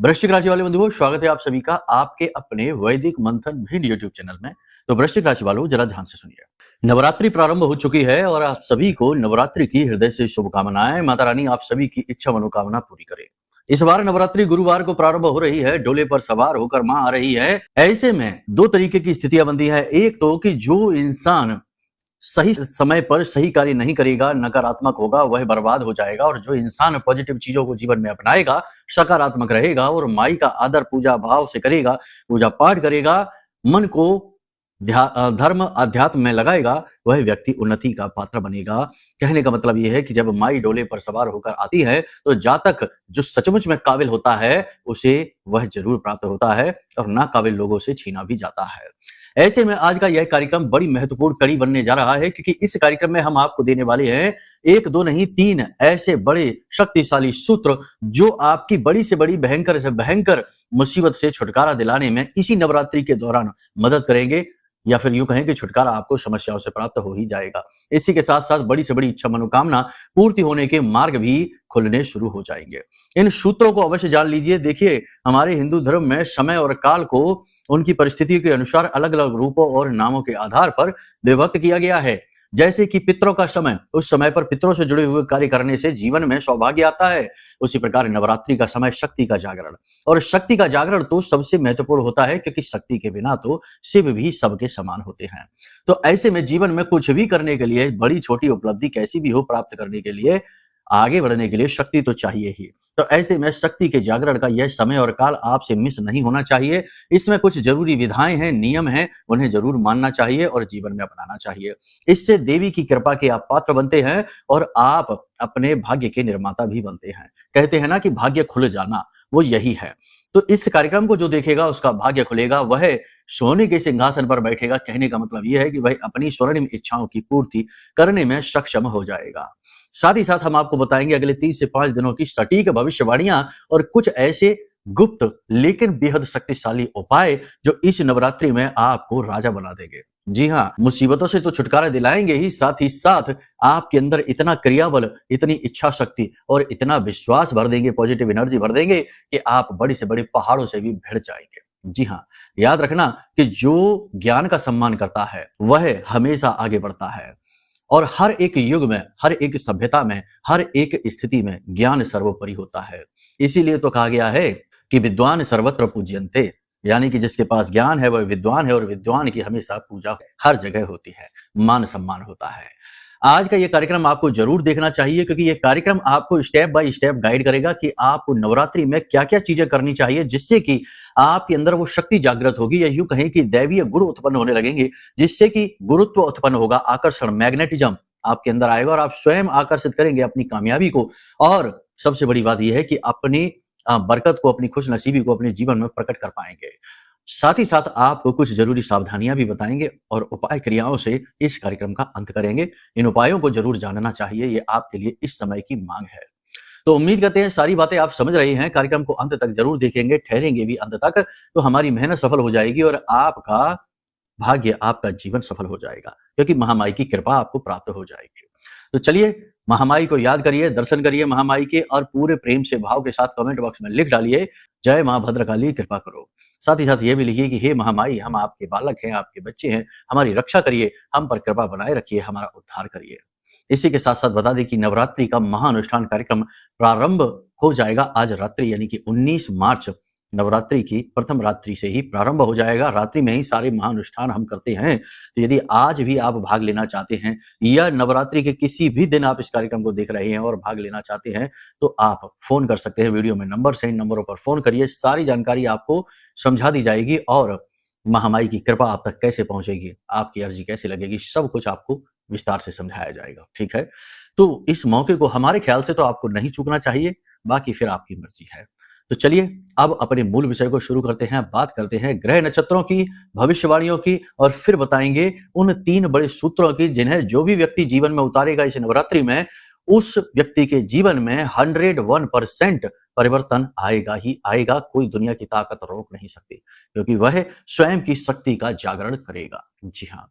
वृश्चिक राशि वाले बंधुओं, स्वागत है आप सभी का आपके अपने वैदिक मंथन भिन्न यूट्यूब चैनल में। तो वृश्चिक राशि वालों, जरा ध्यान से सुनिए। नवरात्रि प्रारंभ हो चुकी है और आप सभी को नवरात्रि की हृदय से शुभकामनाएं। माता रानी आप सभी की इच्छा मनोकामना पूरी करे। इस बार नवरात्रि गुरुवार को प्रारंभ हो रही है। डोले पर सवार होकर मां आ रही है। ऐसे में दो तरीके की स्थितियां बनती है। एक तो कि जो इंसान सही समय पर सही कार्य नहीं करेगा, नकारात्मक होगा, वह बर्बाद हो जाएगा। और जो इंसान पॉजिटिव चीजों को जीवन में अपनाएगा, सकारात्मक रहेगा और माई का आदर पूजा भाव से करेगा, पूजा पाठ करेगा, मन को धर्म अध्यात्म में लगाएगा, वह व्यक्ति उन्नति का पात्र बनेगा। कहने का मतलब यह है कि जब माई डोले पर सवार होकर आती है तो जातक जो सचमुच में काबिल होता है उसे वह जरूर प्राप्त होता है और नाकाबिल लोगों से छीना भी जाता है। ऐसे में आज का यह कार्यक्रम बड़ी महत्वपूर्ण कड़ी बनने जा रहा है, क्योंकि इस कार्यक्रम में हम आपको देने वाले हैं एक दो नहीं तीन ऐसे बड़े शक्तिशाली सूत्र जो आपकी बड़ी से बड़ी भयंकर से भयंकर मुसीबत से छुटकारा दिलाने में इसी नवरात्रि के दौरान मदद करेंगे, या फिर यूं कहें कि छुटकारा आपको समस्याओं से प्राप्त हो ही जाएगा। इसी के साथ साथ बड़ी से बड़ी इच्छा मनोकामना पूर्ति होने के मार्ग भी खुलने शुरू हो जाएंगे। इन सूत्रों को अवश्य जान लीजिए। देखिए, हमारे हिंदू धर्म में समय और काल को उनकी परिस्थितियों के अनुसार अलग अलग रूपों और नामों के आधार पर विभक्त किया गया है। जैसे कि पितरों का समय, उस समय पर पितरों से जुड़े हुए कार्य करने से जीवन में सौभाग्य आता है। उसी प्रकार नवरात्रि का समय शक्ति का जागरण, और शक्ति का जागरण तो सबसे महत्वपूर्ण होता है, क्योंकि शक्ति के बिना तो शिव भी सबके समान होते हैं। तो ऐसे में जीवन में कुछ भी करने के लिए, बड़ी छोटी उपलब्धि कैसी भी हो, प्राप्त करने के लिए, आगे बढ़ने के लिए शक्ति तो चाहिए ही। तो ऐसे में शक्ति के जागरण का यह समय और काल आपसे मिस नहीं होना चाहिए। इसमें कुछ जरूरी विधाएं हैं, नियम हैं, उन्हें जरूर मानना चाहिए और जीवन में अपनाना चाहिए। इससे देवी की कृपा के आप पात्र बनते हैं और आप अपने भाग्य के निर्माता भी बनते हैं। कहते हैं ना कि भाग्य खुल जाना, वो यही है। तो इस कार्यक्रम को जो देखेगा उसका भाग्य खुलेगा, वह सोने के सिंहासन पर बैठेगा। कहने का मतलब यह है कि वह अपनी स्वर्णिम इच्छाओं की पूर्ति करने में सक्षम हो जाएगा। साथ ही साथ हम आपको बताएंगे अगले 3 से 5 दिनों की सटीक भविष्यवाणियां और कुछ ऐसे गुप्त लेकिन बेहद शक्तिशाली उपाय जो इस नवरात्रि में आपको राजा बना देंगे। जी हाँ, मुसीबतों से तो छुटकारा दिलाएंगे ही साथ आपके अंदर इतना क्रियाबल, इतनी इच्छा शक्ति और इतना विश्वास भर देंगे, पॉजिटिव एनर्जी भर देंगे कि आप बड़ी से बड़ी पहाड़ों से भी भिड़ जाएंगे। जी हाँ, याद रखना कि जो ज्ञान का सम्मान करता है वह हमेशा आगे बढ़ता है। और हर एक युग में, हर एक सभ्यता में, हर एक स्थिति में ज्ञान सर्वोपरि होता है। इसीलिए तो कहा गया है कि विद्वान सर्वत्र पूज्यन्ते, यानी कि जिसके पास ज्ञान है वह विद्वान है और विद्वान की हमेशा पूजा हर जगह होती है, मान सम्मान होता है। आज का ये कार्यक्रम आपको जरूर देखना चाहिए, क्योंकि ये कार्यक्रम आपको स्टेप बाय स्टेप गाइड करेगा कि आपको नवरात्रि में क्या क्या चीजें करनी चाहिए, जिससे कि आपके अंदर वो शक्ति जागृत होगी, या यूं कहें कि दैवीय गुण उत्पन्न होने लगेंगे, जिससे कि गुरुत्व उत्पन्न होगा, आकर्षण, मैग्नेटिज्म आपके अंदर आएगा और आप स्वयं आकर्षित करेंगे अपनी कामयाबी को। और सबसे बड़ी बात यह है कि अपनी बरकत को, अपनी खुशनसीबी को अपने जीवन में प्रकट कर पाएंगे। साथ ही साथ आपको कुछ जरूरी सावधानियां भी बताएंगे और उपाय क्रियाओं से इस कार्यक्रम का अंत करेंगे। इन उपायों को जरूर जानना चाहिए, ये आपके लिए इस समय की मांग है। तो उम्मीद करते हैं सारी बातें आप समझ रहे हैं। कार्यक्रम को अंत तक जरूर देखेंगे, ठहरेंगे भी अंत तक, तो हमारी मेहनत सफल हो जाएगी और आपका भाग्य, आपका जीवन सफल हो जाएगा, क्योंकि महामाई की कृपा आपको प्राप्त हो जाएगी। तो चलिए, महामाई को याद करिए, दर्शन करिए महामाई के, और पूरे प्रेम से भाव के साथ कमेंट बॉक्स में लिख डालिए, जय मां भद्रकाली कृपा करो। साथ ही साथ ये भी लिखिए कि हे महामाई, हम आपके बालक हैं, आपके बच्चे हैं, हमारी रक्षा करिए, हम पर कृपा बनाए रखिए, हमारा उद्धार करिए। इसी के साथ साथ बता दें कि नवरात्रि का महाअनुष्ठान कार्यक्रम प्रारंभ हो जाएगा आज रात्रि, यानी कि 19 मार्च नवरात्रि की प्रथम रात्रि से ही प्रारंभ हो जाएगा। रात्रि में ही सारे महाअनुष्ठान हम करते हैं। तो यदि आज भी आप भाग लेना चाहते हैं, या नवरात्रि के किसी भी दिन आप इस कार्यक्रम को देख रहे हैं और भाग लेना चाहते हैं, तो आप फोन कर सकते हैं। वीडियो में नंबर से, इन नंबरों पर फोन करिए, सारी जानकारी आपको समझा दी जाएगी और महामाई की कृपा आप तक कैसे पहुंचेगी, आपकी अर्जी कैसे लगेगी, सब कुछ आपको विस्तार से समझाया जाएगा। ठीक है, तो इस मौके को हमारे ख्याल से तो आपको नहीं चूकना चाहिए, बाकी फिर आपकी मर्जी है। तो चलिए अब अपने मूल विषय को शुरू करते हैं। बात करते हैं ग्रह नक्षत्रों की, भविष्यवाणियों की, और फिर बताएंगे उन 3 बड़े सूत्रों की जिन्हें जो भी व्यक्ति जीवन में उतारेगा इस नवरात्रि में, उस व्यक्ति के जीवन में 101% परिवर्तन आएगा ही आएगा। कोई दुनिया की ताकत रोक नहीं सकती, क्योंकि वह स्वयं की शक्ति का जागरण करेगा। जी हाँ,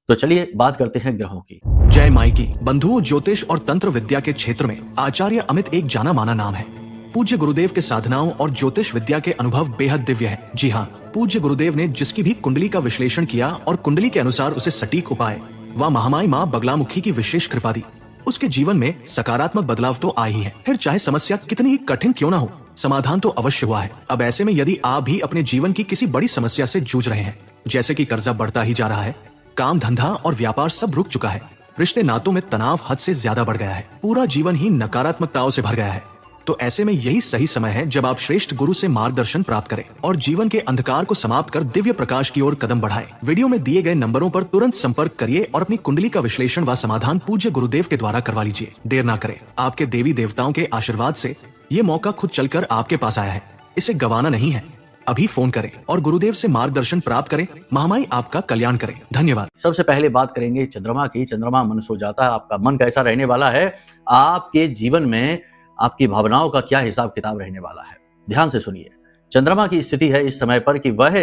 तो चलिए बात करते हैं ग्रहों की। जय माई की। बंधुओं, ज्योतिष और तंत्र विद्या के क्षेत्र में आचार्य अमित एक जाना माना नाम है। पूज्य गुरुदेव के साधनाओं और ज्योतिष विद्या के अनुभव बेहद दिव्य है। जी हाँ, पूज्य गुरुदेव ने जिसकी भी कुंडली का विश्लेषण किया और कुंडली के अनुसार उसे सटीक उपाय व महामाई माँ बगलामुखी की विशेष कृपा दी, उसके जीवन में सकारात्मक बदलाव तो आ ही है। फिर चाहे समस्या कितनी ही कठिन क्यों ना हो, समाधान तो अवश्य हुआ है। अब ऐसे में यदि आप भी अपने जीवन की किसी बड़ी समस्या से जूझ रहे हैं, जैसे कि कर्जा बढ़ता ही जा रहा है, काम धंधा और व्यापार सब रुक चुका है, रिश्ते नातों में तनाव हद से ज्यादा बढ़ गया है, पूरा जीवन ही नकारात्मकताओं से भर गया है, तो ऐसे में यही सही समय है जब आप श्रेष्ठ गुरु से मार्गदर्शन प्राप्त करें और जीवन के अंधकार को समाप्त कर दिव्य प्रकाश की ओर कदम बढ़ाएं। वीडियो में दिए गए नंबरों पर तुरंत संपर्क करिए और अपनी कुंडली का विश्लेषण व समाधान पूज्य गुरुदेव के द्वारा करवा लीजिए। देर ना करें, आपके देवी देवताओं के आशीर्वाद से ये मौका खुद चलकर आपके पास आया है, इसे गंवाना नहीं है। अभी फोन करें और गुरुदेव से मार्गदर्शन प्राप्त करें। महामाई आपका कल्याण करें। धन्यवाद। सबसे पहले बात करेंगे चंद्रमा की। चंद्रमा मन सो जाता है, आपका मन कैसा रहने वाला है, आपके जीवन में आपकी भावनाओं का क्या हिसाब किताब रहने वाला है, ध्यान से सुनिए। चंद्रमा की स्थिति है इस समय पर कि वह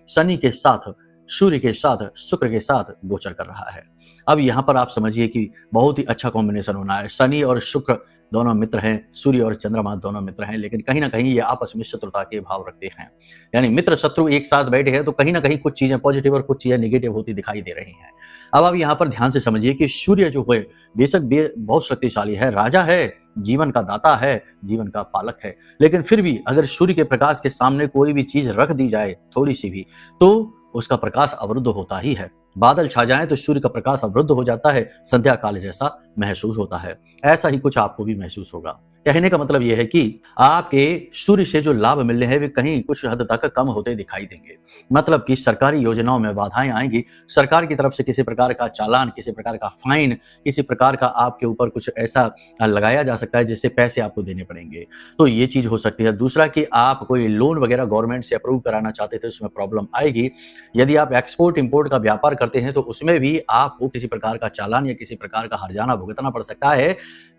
शनि के साथ, सूर्य के साथ, शुक्र के साथ गोचर कर रहा है। अब यहाँ पर आप समझिए कि बहुत ही अच्छा कॉम्बिनेशन होना है। शनि और शुक्र दोनों मित्र हैं, सूर्य और चंद्रमा दोनों मित्र हैं, लेकिन कहीं ना कहीं ये आपस में शत्रुता के भाव रखते हैं। यानी मित्र शत्रु एक साथ बैठे हैं तो कहीं ना कहीं कुछ चीजें पॉजिटिव और कुछ चीजें नेगेटिव होती दिखाई दे रही हैं। अब आप यहाँ पर ध्यान से समझिए कि सूर्य जो है बेशक बहुत शक्तिशाली है, राजा है, जीवन का दाता है, जीवन का पालक है, लेकिन फिर भी अगर सूर्य के प्रकाश के सामने कोई भी चीज रख दी जाए थोड़ी सी भी, तो उसका प्रकाश अवरुद्ध होता ही है। बादल छा जाए तो सूर्य का प्रकाश अवरुद्ध हो जाता है, संध्या काल जैसा महसूस होता है। ऐसा ही कुछ आपको भी महसूस होगा। कहने का मतलब यह है कि आपके सूर्य से जो लाभ मिलने हैं वे कहीं कुछ हद तक कम होते दिखाई देंगे। मतलब कि सरकारी योजनाओं में बाधाएं आएंगी, सरकार की तरफ से किसी प्रकार का चालान, किसी प्रकार का फाइन, किसी प्रकार का आपके ऊपर कुछ ऐसा लगाया जा सकता है जिससे पैसे आपको देने पड़ेंगे, तो ये चीज हो सकती है। दूसरा कि आप कोई लोन वगैरह गवर्नमेंट से अप्रूव कराना चाहते थे, उसमें प्रॉब्लम आएगी। यदि आप एक्सपोर्ट इंपोर्ट का व्यापार करते हैं तो उसमें भी आपको किसी प्रकार का चालान या किसी प्रकार का हर्जाना भुगतना पड़ सकता है।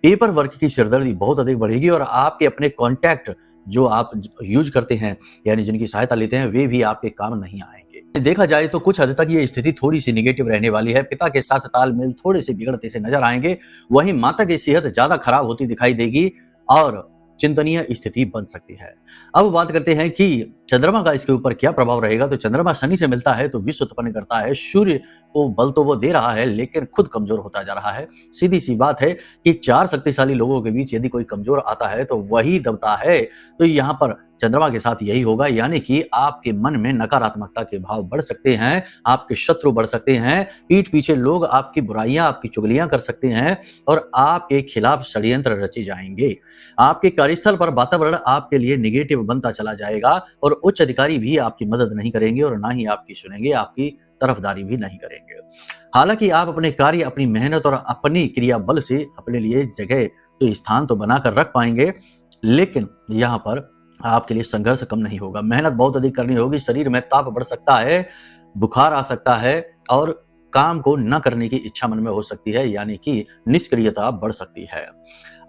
पेपर वर्क की सिरदर्दी बहुत अधिक बढ़ेगी और आपके अपने कॉन्टैक्ट जो आप यूज करते हैं, यानी जिनकी सहायता लेते हैं, वे भी आपके काम नहीं आएंगे। देखा जाए तो कुछ हद तक ये स्थिति थोड़ी सी निगेटिव रहने वाली है। पिता के साथ तालमेल थोड़े से बिगड़ते से नजर आएंगे, वहीं माता की सेहत ज्यादा खराब होती दिखाई देगी और चिंतनीय स्थिति बन सकती है। अब बात करते हैं कि चंद्रमा का इसके ऊपर क्या प्रभाव रहेगा। तो चंद्रमा शनि से मिलता है तो विश्व उत्पन्न करता है। सूर्य को बल तो वो दे रहा है लेकिन खुद कमजोर होता जा रहा है। सीधी सी बात है कि चार शक्तिशाली लोगों के बीच यदि कोई कमजोर आता है तो वही दबता है। तो यहाँ पर चंद्रमा के साथ यही होगा, यानी कि आपके मन में नकारात्मकता के भाव बढ़ सकते हैं, आपके शत्रु बढ़ सकते हैं, पीठ पीछे लोग आपकी बुराइयां, आपकी चुगलियां कर सकते हैं और आपके खिलाफ षड्यंत्र रचे जाएंगे। आपके कार्यस्थल पर वातावरण आपके लिए निगेटिव बनता चला जाएगा और उच्च अधिकारी भी आपकी मदद नहीं करेंगे और ना ही आपकी सुनेंगे, आपकी तरफदारी भी नहीं करेंगे। हालांकि आप अपने कार्य, अपनी मेहनत और अपनी क्रिया बल से अपने लिए जगह तो स्थान तो बनाकर रख पाएंगे, लेकिन यहाँ पर आपके लिए संघर्ष कम नहीं होगा। मेहनत बहुत अधिक करनी होगी, शरीर में ताप बढ़ सकता है, बुखार आ सकता है और काम को न करने की इच्छा मन में हो सकती है, यानी कि निष्क्रियता बढ़ सकती है।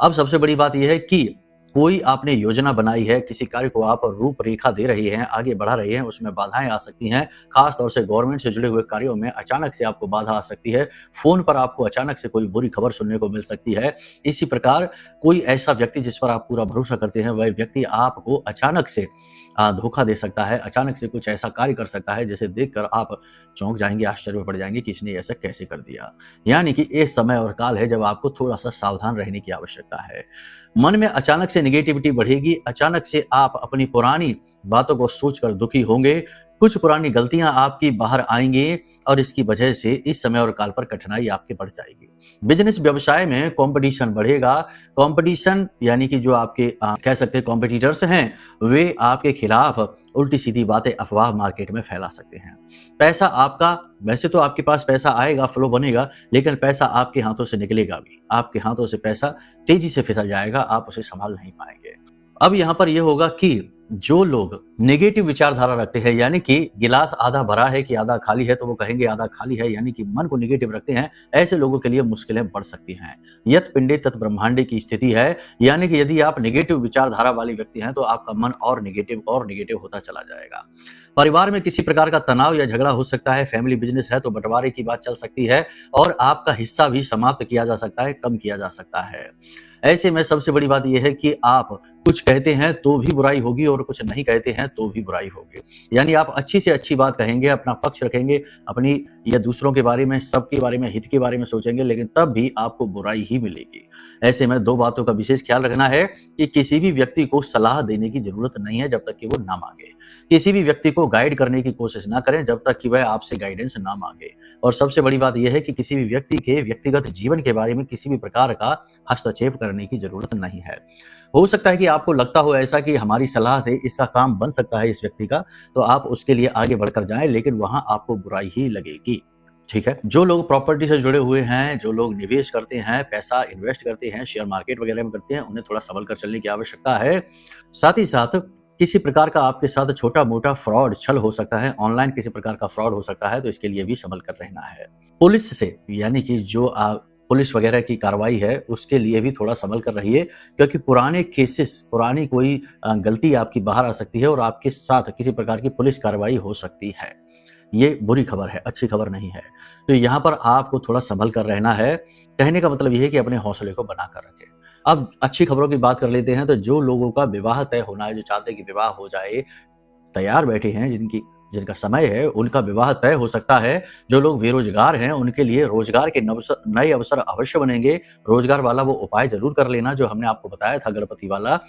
अब सबसे बड़ी बात यह है कि कोई आपने योजना बनाई है, किसी कार्य को आप रूपरेखा दे रहे हैं, आगे बढ़ा रहे हैं, उसमें बाधाएं आ सकती हैं। खास तौर से गवर्नमेंट से जुड़े हुए कार्यों में अचानक से आपको बाधा आ सकती है। फोन पर आपको अचानक से कोई बुरी खबर सुनने को मिल सकती है। इसी प्रकार कोई ऐसा व्यक्ति जिस पर आप पूरा भरोसा करते हैं, वह व्यक्ति आपको अचानक से धोखा दे सकता है, अचानक से कुछ ऐसा कार्य कर सकता है जिसे देखकर आप चौंक जाएंगे, आश्चर्य में पड़ जाएंगे कि इसने ऐसा कैसे कर दिया। यानी कि ये समय और काल है जब आपको थोड़ा सा सावधान रहने की आवश्यकता है। मन में अचानक से नेगेटिविटी बढ़ेगी, अचानक से आप अपनी पुरानी बातों को सोचकर दुखी होंगे, कुछ पुरानी गलतियां आपकी बाहर आएंगी और इसकी वजह से इस समय और काल पर कठिनाई आपकी बढ़ जाएगी। बिजनेस व्यवसाय में कंपटीशन बढ़ेगा। कंपटीशन यानी कि जो आपके कह सकते हैं कॉम्पिटिटर्स हैं, वे आपके खिलाफ उल्टी सीधी बातें, अफवाह मार्केट में फैला सकते हैं। पैसा आपका, वैसे तो आपके पास पैसा आएगा, फ्लो बनेगा, लेकिन पैसा आपके हाथों से निकलेगा भी। आपके हाथों से पैसा तेजी से फिसल जाएगा, आप उसे संभाल नहीं पाएंगे। अब यहाँ पर यह होगा कि जो लोग नेगेटिव विचारधारा रखते हैं, यानी कि गिलास आधा भरा है कि आधा खाली है, तो वो कहेंगे आधा खाली है, यानी कि मन को नेगेटिव रखते हैं, ऐसे लोगों के लिए मुश्किलें बढ़ सकती हैं। यत पिंडे तत् ब्रह्मांडे की स्थिति है, यानी कि यदि आप नेगेटिव विचारधारा वाले व्यक्ति हैं तो आपका मन और नेगेटिव होता चला जाएगा। परिवार में किसी प्रकार का तनाव या झगड़ा हो सकता है। फैमिली बिजनेस है तो बंटवारे की बात चल सकती है और आपका हिस्सा भी समाप्त किया जा सकता है, कम किया जा सकता है। ऐसे में सबसे बड़ी बात यह है कि आप कुछ कहते हैं तो भी बुराई होगी और कुछ नहीं कहते हैं तो भी बुराई होगी। यानी आप अच्छी से अच्छी बात कहेंगे, अपना पक्ष रखेंगे, अपनी या दूसरों के बारे में, सबके बारे में, हित के बारे में सोचेंगे, लेकिन तब भी आपको बुराई ही मिलेगी। ऐसे में 2 बातों का विशेष ख्याल रखना है कि किसी भी व्यक्ति को सलाह देने की ज़रूरत नहीं है जब तक कि वो ना माँगे। किसी भी व्यक्ति को गाइड करने की कोशिश ना करें जब तक कि वह आपसे गाइडेंस ना माँगे। और सबसे बड़ी बात यह है कि किसी भी व्यक्ति के व्यक्तिगत जीवन के बारे में किसी भी प्रकार का हस्तक्षेप करने की ज़रूरत नहीं है। हो सकता है कि आपको लगता हो ऐसा कि हमारी सलाह से इसका काम बन सकता है इस व्यक्ति का, तो आप उसके लिए आगे बढ़कर जाएँ, लेकिन वहाँ आपको बुराई ही लगेगी। ठीक है? जो लोग प्रॉपर्टी से जुड़े हुए हैं, जो लोग निवेश करते हैं, पैसा इन्वेस्ट करते हैं, शेयर मार्केट वगैरह में करते हैं, उन्हें थोड़ा संभल कर चलने की आवश्यकता है। साथ ही साथ किसी प्रकार का आपके साथ छोटा-मोटा फ्रॉड, छल हो सकता है, ऑनलाइन किसी प्रकार का फ्रॉड हो सकता है, तो इसके लिए भी संभल कर रहना है। पुलिस से, यानी कि जो पुलिस वगैरह की कार्रवाई है, उसके लिए भी थोड़ा संभल कर रहिए, क्योंकि पुराने केसेस, पुरानी कोई गलती आपकी बाहर आ सकती है और आपके साथ किसी प्रकार की पुलिस कार्रवाई हो सकती है। ये बुरी खबर है, अच्छी खबर नहीं है। तो यहाँ पर आपको थोड़ा संभल कर रहना है। कहने का मतलब ये है कि अपने हौसले को बना कर रखें। अब अच्छी खबरों की बात कर लेते हैं, तो जो लोगों का विवाह तय होना है, जो चाहते हैं कि विवाह हो जाए, तैयार बैठे हैं, जिनका समय है, उनका विवाह तय हो सकता है। जो लोग बेरोजगार हैं, उनके लिए रोजगार के नए अवसर अवश्य बनेंगे। रोजगार वाला वो उपाय ज़रूर कर लेना जो हमने आपको बताया था गणपति वाला,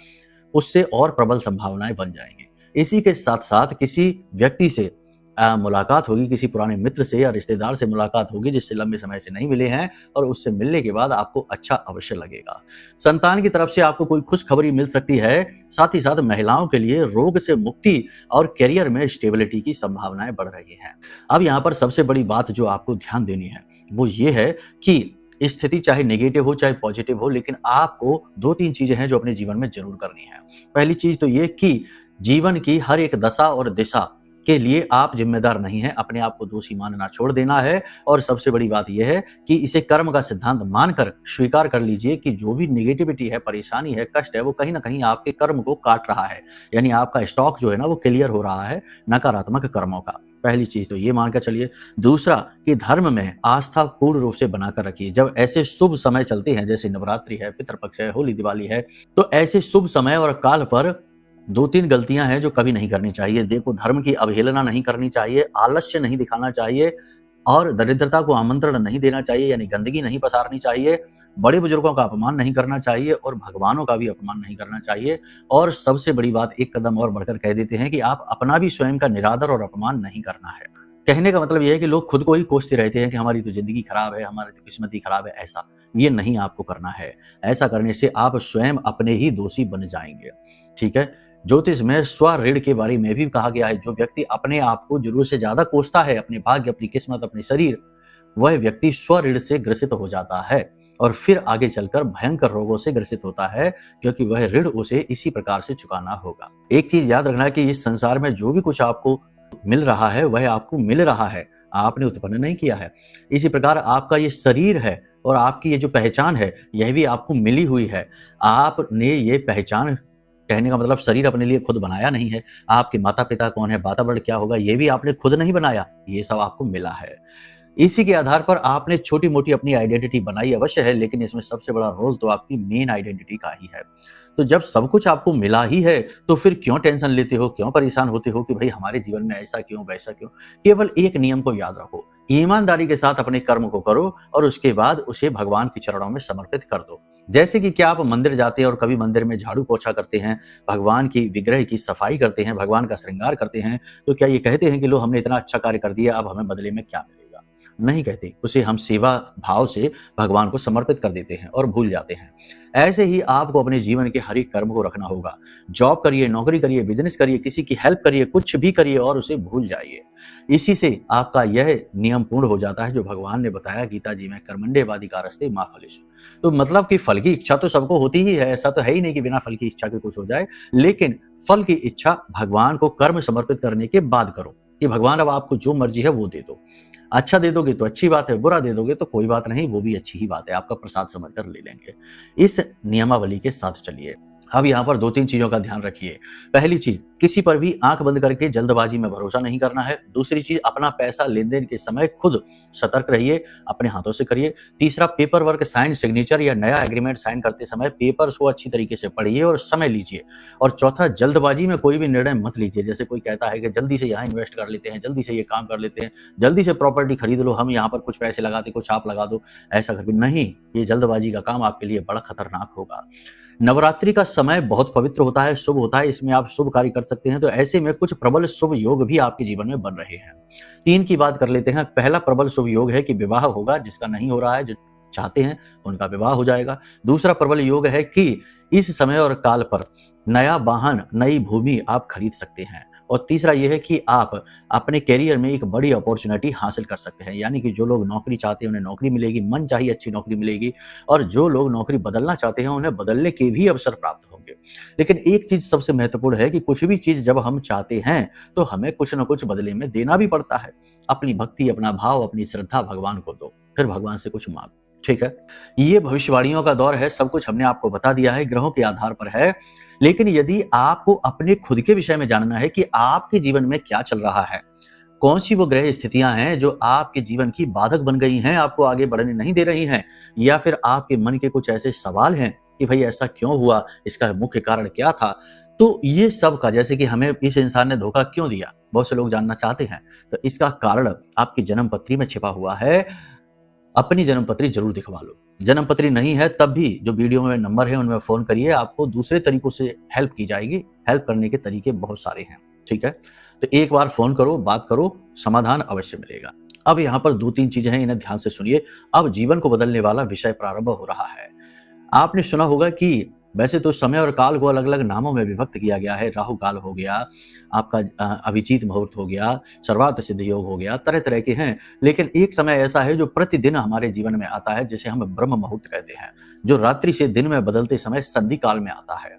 उससे और प्रबल संभावनाएँ बन जाएँगी। इसी के साथ-साथ किसी व्यक्ति से मुलाकात होगी, किसी पुराने मित्र से या रिश्तेदार से मुलाकात होगी जिससे लंबे समय से नहीं मिले हैं, और उससे मिलने के बाद आपको अच्छा अवश्य लगेगा। संतान की तरफ से आपको कोई खुशखबरी मिल सकती है। साथ ही साथ महिलाओं के लिए रोग से मुक्ति और करियर में स्टेबिलिटी की संभावनाएं बढ़ रही हैं। अब यहाँ पर सबसे बड़ी बात जो आपको ध्यान देनी है वो ये है कि स्थिति चाहे नेगेटिव हो चाहे पॉजिटिव हो, लेकिन आपको 2-3 चीजें हैं जो अपने जीवन में जरूर करनी है। पहली चीज तो ये कि जीवन की हर एक दशा और दिशा के लिए आप जिम्मेदार नहीं हैं, अपने आप को दोषी मानना छोड़ देना है। और सबसे बड़ी बात यह है कि इसे कर्म का सिद्धांत मानकर स्वीकार कर लीजिए कि जो भी नेगेटिविटी है, परेशानी है, कष्ट है, वो कहीं ना कहीं आपके कर्म को काट रहा है। यानी आपका स्टॉक जो है ना वो क्लियर हो रहा है नकारात्मक कर्मों का। पहली चीज तो ये मानकर चलिए। दूसरा कि धर्म में आस्था पूर्ण रूप से बनाकर रखिए। जब ऐसे शुभ समय चलते हैं, जैसे नवरात्रि है, पितृपक्ष है, होली दिवाली है, तो ऐसे शुभ समय और काल पर 2-3 गलतियां हैं जो कभी नहीं करनी चाहिए। देखो, धर्म की अवहेलना नहीं करनी चाहिए, आलस्य नहीं दिखाना चाहिए और दरिद्रता को आमंत्रण नहीं देना चाहिए, यानी गंदगी नहीं पसारनी चाहिए, बड़े बुजुर्गों का अपमान नहीं करना चाहिए और भगवानों का भी अपमान नहीं करना चाहिए। और सबसे बड़ी बात, एक कदम और बढ़कर कह देते हैं कि आप अपना भी स्वयं का निरादर और अपमान नहीं करना है। कहने का मतलब यह है कि लोग खुद को ही कोसते रहते हैं कि हमारी तो जिंदगी खराब है, हमारी तो किस्मत ही खराब है। ऐसा ये नहीं आपको करना है। ऐसा करने से आप स्वयं अपने ही दोषी बन जाएंगे। ठीक है? ज्योतिष में स्वऋण के बारे में भी कहा गया है। जो व्यक्ति अपने आप को जरूरत से ज्यादा कोसता है, अपने भाग्य, अपनी किस्मत, अपने शरीर, वह व्यक्ति स्वऋण से ग्रसित हो जाता है और फिर आगे चलकर भयंकर रोगों से ग्रसित होता है, क्योंकि वह ऋण उसे इसी प्रकार से चुकाना होगा। एक चीज याद रखना कि इस संसार में जो भी कुछ आपको मिल रहा है वह आपको मिल रहा है, आपने उत्पन्न नहीं किया है। इसी प्रकार आपका ये शरीर है और आपकी ये जो पहचान है यह भी आपको मिली हुई है। आपने ये पहचान, कहने का मतलब शरीर अपने लिए खुद बनाया नहीं है। आपके माता पिता कौन है, वातावरण क्या होगा, ये भी आपने खुद नहीं बनाया, ये सब आपको मिला है। इसी के आधार पर आपने छोटी मोटी अपनी आइडेंटिटी बनाई अवश्य है, लेकिन इसमें सबसे बड़ा रोल तो आपकी मेन आइडेंटिटी का ही है। तो जब सब कुछ आपको मिला ही है तो फिर क्यों टेंशन लेते हो, क्यों परेशान होते हो कि भाई हमारे जीवन में ऐसा क्यों, वैसा क्यों। केवल एक नियम को याद रखो, ईमानदारी के साथ अपने कर्म को करो और उसके बाद उसे भगवान के चरणों में समर्पित कर दो। जैसे कि क्या आप मंदिर जाते हैं और कभी मंदिर में झाड़ू पोछा करते हैं, भगवान की विग्रह की सफाई करते हैं, भगवान का श्रृंगार करते हैं, तो क्या ये कहते हैं कि लो हमने इतना अच्छा कार्य कर दिया, अब हमें बदले में क्या मिलेगा? नहीं कहते। उसे हम सेवा भाव से भगवान को समर्पित कर देते हैं और भूल जाते हैं। ऐसे ही आपको अपने जीवन के हर एक कर्म को रखना होगा। जॉब करिए, नौकरी करिए, बिजनेस करिए, किसी की हेल्प करिए, कुछ भी करिए और उसे भूल जाइए। इसी से आपका यह नियम पूर्ण हो जाता है जो भगवान ने बताया गीता जी में, कर्मण्येवाधिकारस्ते मा फलेषु। तो मतलब कि फल की इच्छा तो सबको होती ही है, ऐसा तो है ही नहीं कि बिना फल की इच्छा के कुछ हो जाए, लेकिन फल की इच्छा भगवान को कर्म समर्पित करने के बाद करो कि भगवान अब आपको जो मर्जी है वो दे दो। अच्छा दे दोगे तो अच्छी बात है, बुरा दे दोगे तो कोई बात नहीं, वो भी अच्छी ही बात है, आपका प्रसाद समझकर ले लेंगे। इस नियमावली के साथ चलिए। अब यहाँ पर 2-3 चीज़ों का ध्यान रखिए। पहली चीज़, किसी पर भी आँख बंद करके जल्दबाजी में भरोसा नहीं करना है। दूसरी चीज़, अपना पैसा लेन-देन के समय खुद सतर्क रहिए, अपने हाथों से करिए। तीसरा, पेपर वर्क, साइन, सिग्नेचर या नया एग्रीमेंट साइन करते समय पेपर्स को अच्छी तरीके से पढ़िए और समय लीजिए। और चौथा, जल्दबाजी में कोई भी निर्णय मत लीजिए। जैसे कोई कहता है कि जल्दी से यहाँ इन्वेस्ट कर लेते हैं, जल्दी से ये काम कर लेते हैं, जल्दी से प्रॉपर्टी खरीद लो, हम यहाँ पर कुछ पैसे लगाते, कुछ आप लगा दो, ऐसा कभी नहीं। ये जल्दबाजी का काम आपके लिए बड़ा खतरनाक होगा। नवरात्रि का समय बहुत पवित्र होता है, शुभ होता है, इसमें आप शुभ कार्य कर सकते हैं, तो ऐसे में कुछ प्रबल शुभ योग भी आपके जीवन में बन रहे हैं। 3 की बात कर लेते हैं। पहला प्रबल शुभ योग है कि विवाह होगा, जिसका नहीं हो रहा है, जो चाहते हैं उनका विवाह हो जाएगा। दूसरा प्रबल योग है कि इस समय और काल पर नया वाहन, नई भूमि आप खरीद सकते हैं। और तीसरा यह है कि आप अपने करियर में एक बड़ी अपॉर्चुनिटी हासिल कर सकते हैं, यानी कि जो लोग नौकरी चाहते हैं उन्हें नौकरी मिलेगी, मनचाही अच्छी नौकरी मिलेगी, और जो लोग नौकरी बदलना चाहते हैं उन्हें बदलने के भी अवसर प्राप्त होंगे। लेकिन एक चीज सबसे महत्वपूर्ण है कि कुछ भी चीज जब हम चाहते हैं तो हमें कुछ न कुछ बदले में देना भी पड़ता है। अपनी भक्ति, अपना भाव, अपनी श्रद्धा भगवान को दो, फिर भगवान से कुछ मांगो। ठीक है, ये भविष्यवाणियों का दौर है, सब कुछ हमने आपको बता दिया है, ग्रहों के आधार पर है। लेकिन यदि आपको अपने खुद के विषय में जानना है कि आपके जीवन में क्या चल रहा है, कौन सी वो ग्रह स्थितियां हैं जो आपके जीवन की बाधक बन गई हैं, आपको आगे बढ़ने नहीं दे रही हैं, या फिर आपके मन के कुछ ऐसे सवाल हैं कि भाई ऐसा क्यों हुआ, इसका मुख्य कारण क्या था, तो ये सब का, जैसे कि हमें इस इंसान ने धोखा क्यों दिया, बहुत से लोग जानना चाहते हैं, तो इसका कारण आपकी जन्म पत्री में छिपा हुआ है। अपनी जन्म पत्री जरूर दिखवा लो। जन्म पत्री नहीं है तब भी जो वीडियो में नंबर है उनमें फोन करिए, आपको दूसरे तरीकों से हेल्प की जाएगी। हेल्प करने के तरीके बहुत सारे हैं, ठीक है, तो एक बार फोन करो, बात करो, समाधान अवश्य मिलेगा। अब यहाँ पर 2-3 चीजें हैं, इन्हें ध्यान से सुनिए। अब जीवन को बदलने वाला विषय प्रारंभ हो रहा है। आपने सुना होगा कि वैसे तो समय और काल को अलग अलग नामों में विभक्त किया गया है। राहु काल हो गया, आपका अभिजीत मुहूर्त हो गया, सर्वार्थ सिद्ध योग हो गया, तरह तरह के हैं। लेकिन एक समय ऐसा है जो प्रतिदिन हमारे जीवन में आता है, जिसे हम ब्रह्म मुहूर्त कहते हैं, जो रात्रि से दिन में बदलते समय संधि काल में आता है।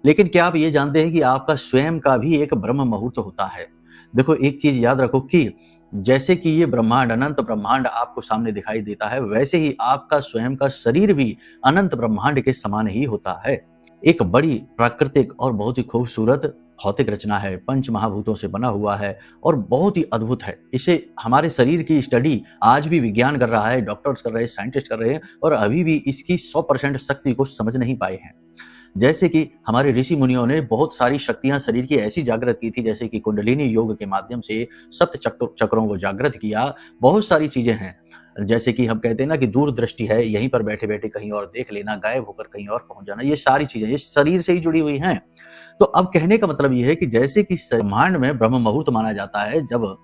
लेकिन क्या आप ये जानते हैं कि आपका स्वयं का भी एक ब्रह्म मुहूर्त होता है? देखो, एक चीज याद रखो कि जैसे कि ये ब्रह्मांड, अनंत ब्रह्मांड आपको सामने दिखाई देता है, वैसे ही आपका स्वयं का शरीर भी अनंत ब्रह्मांड के समान ही होता है। एक बड़ी प्राकृतिक और बहुत ही खूबसूरत भौतिक रचना है, पंच महाभूतों से बना हुआ है और बहुत ही अद्भुत है। इसे हमारे शरीर की स्टडी आज भी विज्ञान कर रहा है, डॉक्टर्स कर रहे हैं, साइंटिस्ट कर रहे हैं, और अभी भी इसकी 100% शक्ति को समझ नहीं पाए हैं। जैसे कि हमारे ऋषि मुनियों ने बहुत सारी शक्तियां शरीर की ऐसी जागृत की थी, जैसे कि कुंडलिनी योग के माध्यम से सप्त चक्रों को जागृत किया। बहुत सारी चीजें हैं, जैसे कि हम कहते हैं ना कि दूरदृष्टि है, यहीं पर बैठे बैठे कहीं और देख लेना, गायब होकर कहीं और पहुंच जाना, ये सारी चीजें ये शरीर से ही जुड़ी हुई हैं। तो अब कहने का मतलब ये है कि जैसे कि ब्रह्मांड में ब्रह्म मुहूर्त माना जाता है, जब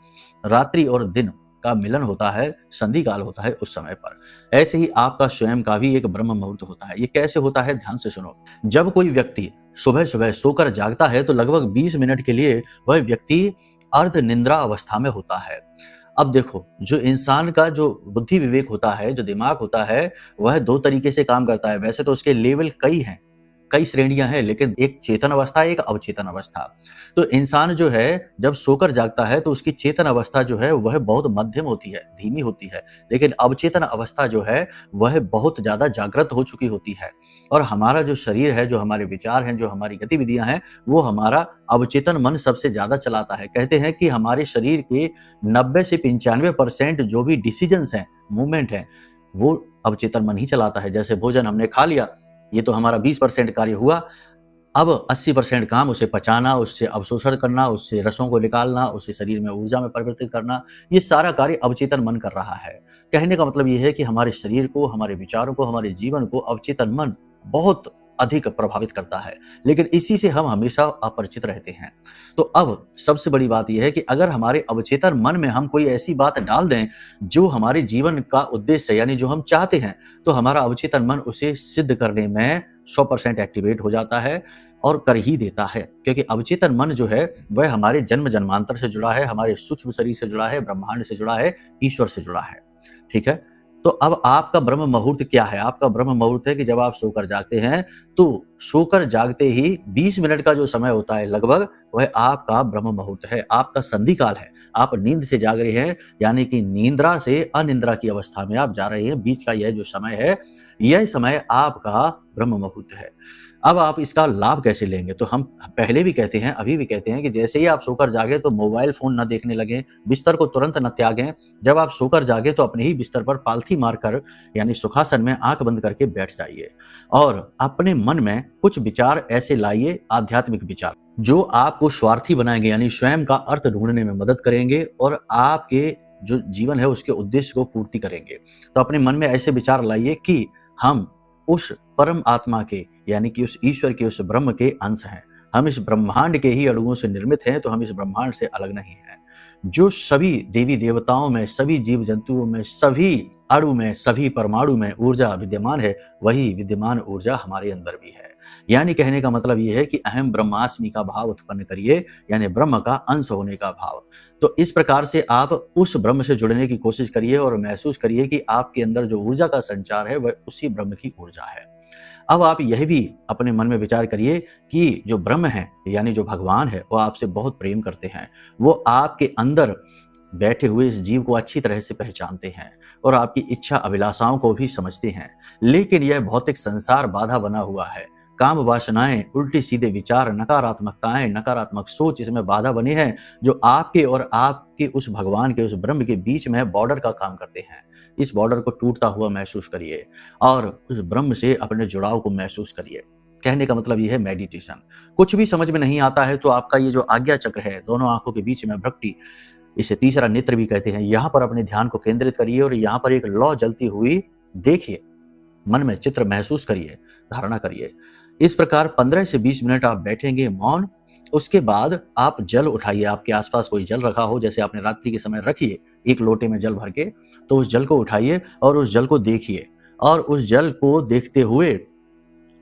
रात्रि और दिन का मिलन होता है, संधि काल होता है उस समय पर, ऐसे ही आपका स्वयं का भी एक ब्रह्म मुहूर्त होता है। ये कैसे होता है, ध्यान से सुनो। जब कोई व्यक्ति सुबह सुबह सोकर जागता है तो लगभग 20 मिनट के लिए वह व्यक्ति अर्ध निद्रा अवस्था में होता है। अब देखो, जो इंसान का जो बुद्धि विवेक होता है, जो दिमाग होता है, वह 2 तरीके से काम करता है। वैसे तो उसके लेवल कई हैं, कई श्रेणियां हैं, लेकिन एक चेतन अवस्था, एक अवचेतन अवस्था। तो इंसान जो है जब सोकर जागता है तो उसकी चेतन अवस्था जो है वह बहुत मध्यम होती है, धीमी होती है, लेकिन अवचेतन अवस्था जो है वह बहुत ज्यादा जागृत हो चुकी होती है। और हमारा जो शरीर है, जो हमारे विचार हैं, जो हमारी गतिविधियां हैं, वो हमारा अवचेतन मन सबसे ज्यादा चलाता है। कहते हैं कि हमारे शरीर के 90 से 95% जो भी डिसीजंस हैं, मूवमेंट है, वो अवचेतन मन ही चलाता है। जैसे भोजन हमने खा लिया, ये तो हमारा 20% कार्य हुआ। अब 80% काम उसे पचाना, उससे अवशोषण करना, उससे रसों को निकालना, उसे शरीर में ऊर्जा में परिवर्तित करना, ये सारा कार्य अवचेतन मन कर रहा है। कहने का मतलब ये है कि हमारे शरीर को, हमारे विचारों को, हमारे जीवन को अवचेतन मन बहुत अधिक प्रभावित करता है, लेकिन इसी से हम हमेशा अपरिचित रहते हैं। तो अब सबसे बड़ी बात यह है कि अगर हमारे अवचेतन मन में हम कोई ऐसी बात डाल दें जो हमारे जीवन का उद्देश्य है, यानी जो हम चाहते हैं, तो हमारा अवचेतन मन उसे सिद्ध करने में 100% एक्टिवेट हो जाता है और कर ही देता है। क्योंकि अवचेतन मन जो है वह हमारे जन्म जन्मांतर से जुड़ा है, हमारे सूक्ष्म शरीर से जुड़ा है, ब्रह्मांड से जुड़ा है, ईश्वर से जुड़ा है। ठीक है, तो अब आपका ब्रह्म मुहूर्त क्या है? आपका ब्रह्म मुहूर्त है कि जब आप सोकर जागते हैं, तो सोकर जागते ही 20 मिनट का जो समय होता है लगभग, वह आपका ब्रह्म मुहूर्त है, आपका संधि काल है। आप नींद से जाग रहे हैं, यानी कि निंद्रा से अनिंद्रा की अवस्था में आप जा रहे हैं। बीच का यह जो समय है, यह समय आपका ब्रह्म मुहूर्त है। अब आप इसका लाभ कैसे लेंगे? तो हम पहले भी कहते हैं, अभी भी कहते हैं कि जैसे ही आप सोकर जागें तो मोबाइल फ़ोन ना देखने लगें, बिस्तर को तुरंत ना त्यागें। जब आप सोकर जागें तो अपने ही बिस्तर पर पालथी मारकर यानी सुखासन में आँख बंद करके बैठ जाइए और अपने मन में कुछ विचार ऐसे लाइए, आध्यात्मिक विचार, जो आपको स्वार्थी बनाएँगे यानी स्वयं का अर्थ ढूँढने में मदद करेंगे और आपके जो जीवन है उसके उद्देश्य को पूर्ति करेंगे। तो अपने मन में ऐसे विचार लाइए कि हम उस परम आत्मा के यानी कि उस ईश्वर के, उस ब्रह्म के अंश हैं। हम इस ब्रह्मांड के ही अणुओं से निर्मित हैं, तो हम इस ब्रह्मांड से अलग नहीं हैं। जो सभी देवी देवताओं में, सभी जीव जंतुओं में, सभी अणु में, सभी परमाणु में ऊर्जा विद्यमान है, वही विद्यमान ऊर्जा हमारे अंदर भी है। यानी कहने का मतलब ये है कि अहम ब्रह्मास्मि का भाव उत्पन्न करिए, यानी ब्रह्म का अंश होने का भाव। तो इस प्रकार से आप उस ब्रह्म से जुड़ने की कोशिश करिए और महसूस करिए कि आपके अंदर जो ऊर्जा का संचार है वह उसी ब्रह्म की ऊर्जा है। अब आप यह भी अपने मन में विचार करिए कि जो ब्रह्म है यानी जो भगवान है वो आपसे बहुत प्रेम करते हैं। वो आपके अंदर बैठे हुए इस जीव को अच्छी तरह से पहचानते हैं और आपकी इच्छा अभिलाषाओं को भी समझते हैं। लेकिन यह भौतिक संसार बाधा बना हुआ है। काम वासनाएं, उल्टी सीधे विचार, नकारात्मकताएं, नकारात्मक सोच इसमें बाधा बने हैं, जो आपके और आपके उस भगवान के, उस ब्रह्म के बीच में बॉर्डर का काम करते हैं। इस बॉर्डर को टूटता हुआ महसूस करिए और उस ब्रह्म से अपने जुड़ाव को महसूस करिए। कहने का मतलब ये है मेडिटेशन। कुछ भी समझ में नहीं आता है तो आपका ये जो आज्ञा चक्र है, दोनों आंखों के बीच में भ्रक्टी, इसे तीसरा नेत्र भी कहते हैं, यहाँ पर अपने ध्यान को केंद्रित करिए और यहाँ पर एक लौ जलती हुई देखिए, मन में चित्र महसूस करिए, धारणा करिए। इस प्रकार 15 से 20 मिनट आप बैठेंगे मौन। उसके बाद आप जल उठाइए, आपके आसपास कोई जल रखा हो, जैसे आपने रात्रि के समय रखिए एक लोटे में जल भर के, तो उस जल को उठाइए और उस जल को देखिए और उस जल को देखते हुए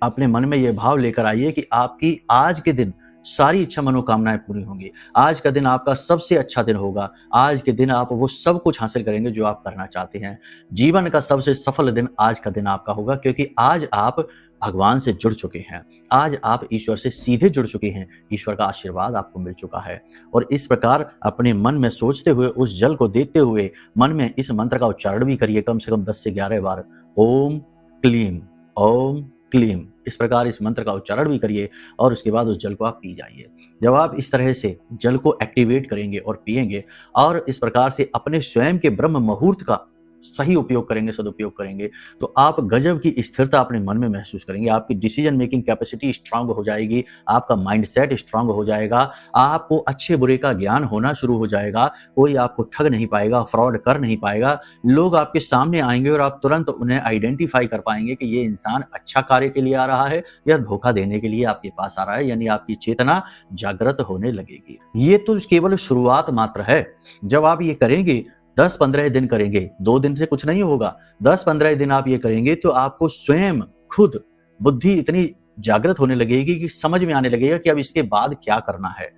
अपने मन में यह भाव लेकर आइए कि आपकी आज के दिन सारी इच्छा मनोकामनाएं पूरी होंगी। आज का दिन आपका सबसे अच्छा दिन होगा। आज के दिन आप वो सब कुछ हासिल करेंगे जो आप करना चाहते हैं। जीवन का सबसे सफल दिन आज का दिन आपका होगा, क्योंकि आज आप भगवान से जुड़ चुके हैं। आज आप ईश्वर से सीधे जुड़ चुके हैं। ईश्वर का आशीर्वाद आपको मिल चुका है। और इस प्रकार अपने मन में सोचते हुए, उस जल को देखते हुए मन में इस मंत्र का उच्चारण भी करिए, कम से कम 10 से 11 बार। ओम क्लीम, ओम क्लीम, इस प्रकार इस मंत्र का उच्चारण भी करिए और उसके बाद उस जल को आप पी जाइए। जब आप इस तरह से जल को एक्टिवेट करेंगे और पिएंगे और इस प्रकार से अपने स्वयं के ब्रह्म मुहूर्त का सही उपयोग करेंगे, सदुपयोग करेंगे, तो आप गजब की स्थिरता अपने मन में महसूस करेंगे। आपकी डिसीजन मेकिंग कैपेसिटी स्ट्रांग हो जाएगी, आपका माइंडसेट स्ट्रांग हो जाएगा, आपको अच्छे बुरे का ज्ञान होना शुरू हो जाएगा। कोई आपको ठग नहीं पाएगा, फ्रॉड कर नहीं पाएगा। लोग आपके सामने आएंगे और आप तुरंत उन्हें आइडेंटिफाई कर पाएंगे कि ये इंसान अच्छा कार्य के लिए आ रहा है या धोखा देने के लिए आपके पास आ रहा है। यानी आपकी चेतना जागृत होने लगेगी। ये तो केवल शुरुआत मात्र है। जब आप ये करेंगे, 10-15 दिन करेंगे, 2 दिन से कुछ नहीं होगा। 10-15 दिन आप ये करेंगे तो आपको स्वयं खुद बुद्धि इतनी जागृत होने लगेगी कि समझ में आने लगेगा कि अब इसके बाद क्या करना है।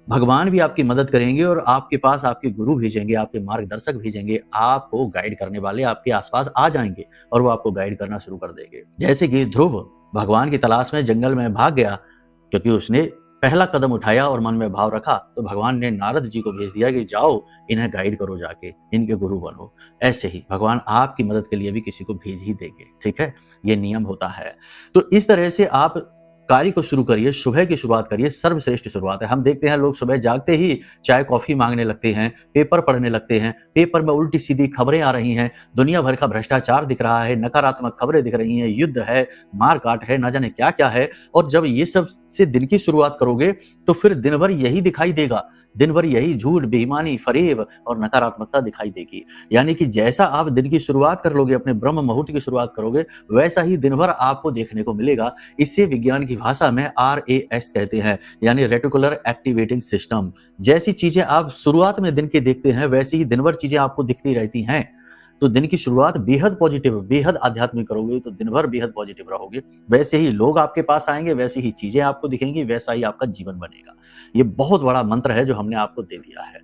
भगवान भी आपकी मदद करेंगे और आपके पास आपके गुरु भेजेंगे, आपके मार्गदर्शक भेजेंगे, आपको गाइड करने वाले आपके आसपास आ जाएंगे और वो आपको गाइड करना शुरू कर देंगे। जैसे कि ध्रुव भगवान की तलाश में जंगल में भाग गया, क्योंकि उसने पहला कदम उठाया और मन में भाव रखा, तो भगवान ने नारद जी को भेज दिया कि जाओ इन्हें गाइड करो, जाके इनके गुरु बनो। ऐसे ही भगवान आपकी मदद के लिए भी किसी को भेज ही देंगे। ठीक है, ये नियम होता है। तो इस तरह से आप कार्य को शुरू करिए, सुबह की शुरुआत करिए, सर्वश्रेष्ठ शुरुआत है। हम देखते हैं लोग सुबह जागते ही चाय कॉफी मांगने लगते हैं, पेपर पढ़ने लगते हैं, पेपर में उल्टी सीधी खबरें आ रही हैं, दुनिया भर का भ्रष्टाचार दिख रहा है, नकारात्मक खबरें दिख रही हैं, युद्ध है, मारकाट है, ना जाने क्या क्या है। और जब ये सब से दिन की शुरुआत करोगे तो फिर दिन भर यही दिखाई देगा, दिन भर यही झूठ, बेईमानी, फरेब और नकारात्मकता दिखाई देगी। यानी कि जैसा आप दिन की शुरुआत कर लोगे, अपने ब्रह्म मुहूर्त की शुरुआत करोगे, वैसा ही दिन भर आपको देखने को मिलेगा। इसे विज्ञान की भाषा में RAS कहते हैं, यानी रेटिकुलर एक्टिवेटिंग सिस्टम। जैसी चीजें आप शुरुआत में दिन के देखते हैं, वैसी ही दिन भर चीजें आपको दिखती रहती हैं। तो दिन की शुरुआत बेहद पॉजिटिव, बेहद आध्यात्मिक करोगे तो दिन भर बेहद पॉजिटिव रहोगे। वैसे ही लोग आपके पास आएंगे, वैसी ही चीजें आपको दिखेंगी, वैसा ही आपका जीवन बनेगा। ये बहुत बड़ा मंत्र है जो हमने आपको दे दिया है।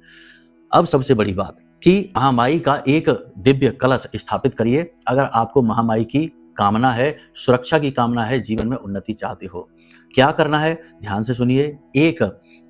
अब सबसे बड़ी बात कि महामाई का एक दिव्य कलश स्थापित करिए। अगर आपको महामाई की कामना है, सुरक्षा की कामना है, जीवन में उन्नति चाहते हो, क्या करना है ध्यान से सुनिए। एक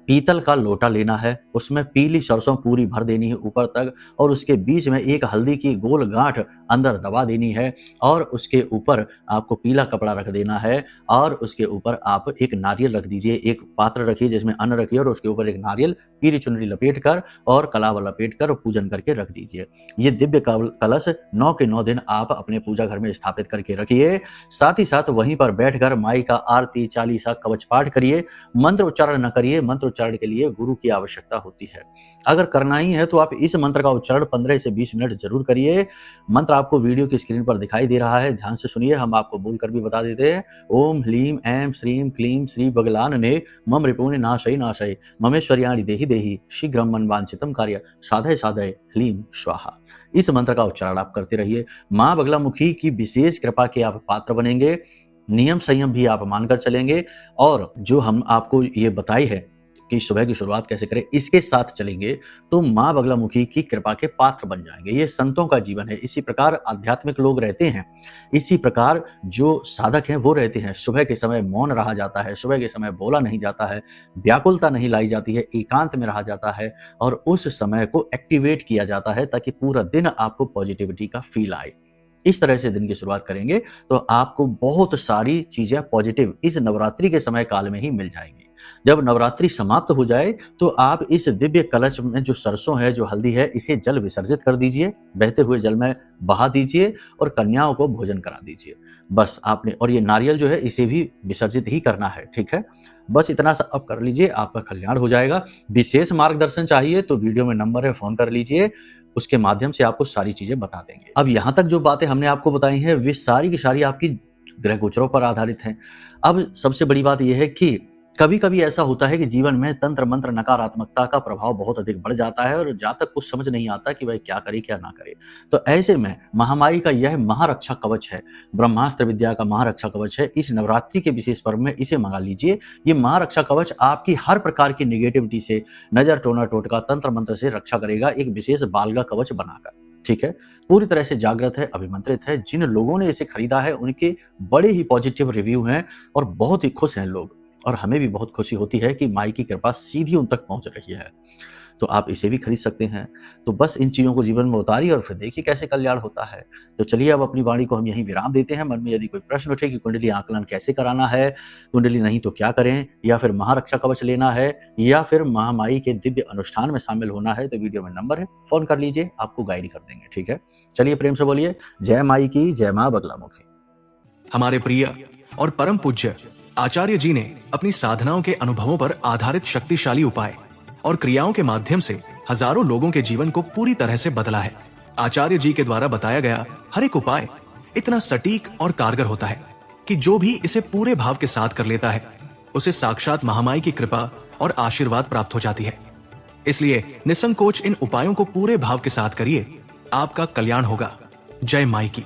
पीतल का लोटा लेना है, उसमें पीली सरसों पूरी भर देनी है ऊपर तक, और उसके बीच में एक हल्दी की गोल गांठ अंदर दबा देनी है, और उसके ऊपर आपको पीला कपड़ा रख देना है, और उसके ऊपर आप एक नारियल रख दीजिए। एक पात्र रखिए जिसमें अन्न रखिए, और उसके ऊपर एक नारियल पीली चुनरी लपेट कर और कलावा लपेट कर पूजन करके रख दीजिए। ये दिव्य कलश 9 के 9 दिन आप अपने पूजा घर में स्थापित करके रखिए। साथ ही साथ वहीं पर बैठकर माई का आरती, चालीसा, कवच पाठ करिए। मंत्र उच्चारण न करिए, मंत्र उच्चारण के लिए गुरु की आवश्यकता होती है। अगर करना ही है तो आप इस मंत्र का उच्चारण 15 से 20 मिनट जरूर करिए। मंत्र आपको वीडियो की स्क्रीन पर दिखाई दे रहा है, ध्यान से सुनिए, हम आपको बोलकर भी बता देते हैं। ओम ह्लीम ऐं श्रीम क्लीम श्री बगलानने मम रिपुने नाशय नाशय ममेश्वर्याणि देहि देहि शीघ्रम मन वांछितम कार्य साधय साधय ह्लीम स्वाहा। इस मंत्र का उच्चारण आप करते रहिए। मां बगलामुखी की विशेष कृपा के आप पात्र बनेंगे। नियम संयम भी आप मानकर चलेंगे, और जो हम आपको ये बताई है कि सुबह की शुरुआत कैसे करें, इसके साथ चलेंगे तो मां बगलामुखी की कृपा के पात्र बन जाएंगे। ये संतों का जीवन है। इसी प्रकार आध्यात्मिक लोग रहते हैं, इसी प्रकार जो साधक हैं वो रहते हैं। सुबह के समय मौन रहा जाता है, सुबह के समय बोला नहीं जाता है, व्याकुलता नहीं लाई जाती है, एकांत में रहा जाता है, और उस समय को एक्टिवेट किया जाता है ताकि पूरा दिन आपको पॉजिटिविटी का फील आए। इस तरह से दिन की शुरुआत करेंगे तो आपको बहुत सारी चीजें पॉजिटिव इस नवरात्रि के समय काल में ही मिल जाएंगी। जब नवरात्रि समाप्त हो जाए तो आप इस दिव्य कलश में जो सरसों है, जो हल्दी है, इसे जल विसर्जित कर दीजिए, बहते हुए जल में बहा दीजिए और कन्याओं को भोजन करा दीजिए। बस आपने, और ये नारियल जो है इसे भी विसर्जित ही करना है, ठीक है। बस इतना सा अब कर लीजिए, आपका कल्याण हो जाएगा। विशेष मार्गदर्शन चाहिए तो वीडियो में नंबर है, फोन कर लीजिए, उसके माध्यम से आपको सारी चीजें बता देंगे। अब यहाँ तक जो बातें हमने आपको बताई हैं वे सारी की सारी आपकी ग्रह गोचरों पर आधारित हैं। अब सबसे बड़ी बात यह है कि कभी कभी ऐसा होता है कि जीवन में तंत्र मंत्र नकारात्मकता का प्रभाव बहुत अधिक बढ़ जाता है, और जातक कुछ समझ नहीं आता कि वह क्या करे क्या ना करे। तो ऐसे में महामाई का यह महारक्षा कवच है, ब्रह्मास्त्र विद्या का महारक्षा कवच है। इस नवरात्रि के विशेष पर्व में इसे मंगा लीजिए। ये महारक्षा कवच आपकी हर प्रकार की निगेटिविटी से, नजर, टोना टोटका, तंत्र मंत्र से रक्षा करेगा, एक विशेष बालगा कवच बनाकर, ठीक है। पूरी तरह से जागृत है, अभिमंत्रित है। जिन लोगों ने इसे खरीदा है उनके बड़े ही पॉजिटिव रिव्यू हैं और बहुत ही खुश हैं लोग, और हमें भी बहुत खुशी होती है कि माई की कृपा सीधी उन तक पहुंच रही है। तो आप इसे भी खरीद सकते हैं। तो बस इन चीजों को जीवन में उतारिए और फिर देखिए कैसे कल्याण होता है। तो चलिए अब अपनी वाणी को हम यहीं विराम देते हैं। मन में यदि कोई प्रश्न उठे कि कुंडली आकलन कैसे कराना है, कुंडली नहीं तो क्या करें, या फिर महारक्षा कवच लेना है, या फिर महामाई के दिव्य अनुष्ठान में शामिल होना है, तो वीडियो में नंबर है, फोन कर लीजिए, आपको गाइड कर देंगे, ठीक है। चलिए प्रेम से बोलिए जय माई की, जय मां बगलामुखी। हमारे प्रिय और परम पूज्य आचार्य जी ने अपनी साधनाओं के अनुभवों पर आधारित शक्तिशाली उपाय और क्रियाओं के माध्यम से हजारों लोगों के जीवन को पूरी तरह से बदला है। आचार्य जी के द्वारा बताया गया हर एक उपाय इतना सटीक और कारगर होता है कि जो भी इसे पूरे भाव के साथ कर लेता है उसे साक्षात महामाई की कृपा और आशीर्वाद प्राप्त हो जाती है। इसलिए निसंकोच इन उपायों को पूरे भाव के साथ करिए, आपका कल्याण होगा। जय माई की।